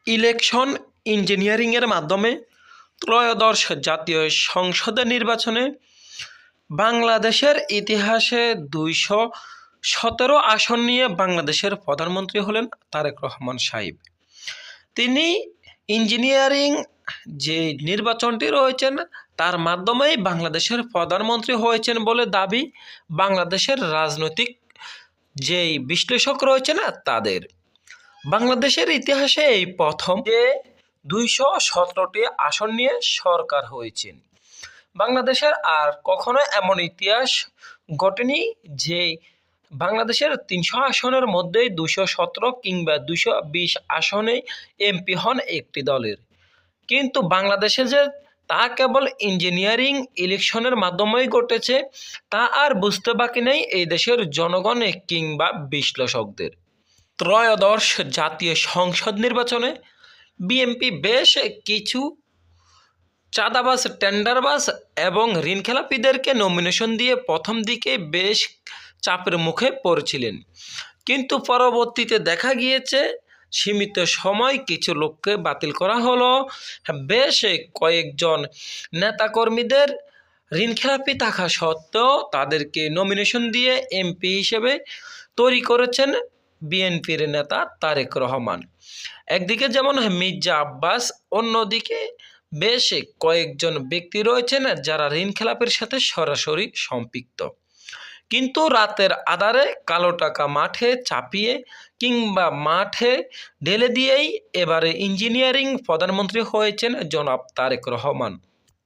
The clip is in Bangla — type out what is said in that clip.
ইলেকশন ইঞ্জিনিয়ারিংয়ের মাধ্যমে ত্রয়োদশ জাতীয় সংসদের নির্বাচনে বাংলাদেশের ইতিহাসে ২১৭ আসন নিয়ে বাংলাদেশের প্রধানমন্ত্রী হলেন তারেক রহমান সাহেব। তিনি ইঞ্জিনিয়ারিং যে নির্বাচনটি রয়েছেন তার মাধ্যমেই বাংলাদেশের প্রধানমন্ত্রী হয়েছেন বলে দাবি বাংলাদেশের রাজনৈতিক যেই বিশ্লেষক রয়েছে না তাদের। বাংলাদেশের ইতিহাসে এই প্রথম যে ২১৭টি আসন নিয়ে সরকার হয়েছে। বাংলাদেশের আর কখনো এমন ইতিহাস ঘটেনি যে বাংলাদেশের ৩০০ আসনের মধ্যেই ২১৭ কিংবা ২২০ আসনে এমপি হন একটি দলের। কিন্তু বাংলাদেশে যে তা কেবল ইঞ্জিনিয়ারিং ইলেকশনের মাধ্যমেই ঘটেছে তা আর বুঝতে বাকি নেই এই দেশের জনগণ কিংবা বিশ্লেষকদের। ত্রয়োদশ জাতীয় সংসদ নির্বাচনে বিএনপি বেশ কিছু চাঁদাবাজ, টেন্ডারবাজ এবং ঋণখেলাপিদেরকে নমিনেশন দিয়ে প্রথম দিকে বেশ চাপের মুখে পড়েছিলেন, কিন্তু পরবর্তীতে দেখা গিয়েছে সীমিত সময় কিছু লোককে বাতিল করা হলো। বেশ কয়েকজন নেতাকর্মীদের ঋণখেলাপি থাকা সত্ত্বেও তাদেরকে নমিনেশন দিয়ে এমপি হিসেবে তৈরি করেছেন বিএনপির নেতা তারেক রহমান। একদিকে যেমন মির্জা আব্বাস, অন্যদিকে বেশ কয়েকজন ব্যক্তি রয়েছেন যারা ঋণখেলাপের সাথে সরাসরি সম্পৃক্ত। কিন্তু রাতের আধারে কালো টাকা মাঠে চাপিয়ে কিংবা মাঠে ঢেলে দিয়েই এবারে ইঞ্জিনিয়ারিং প্রধানমন্ত্রী হয়েছেন জনাব তারেক রহমান।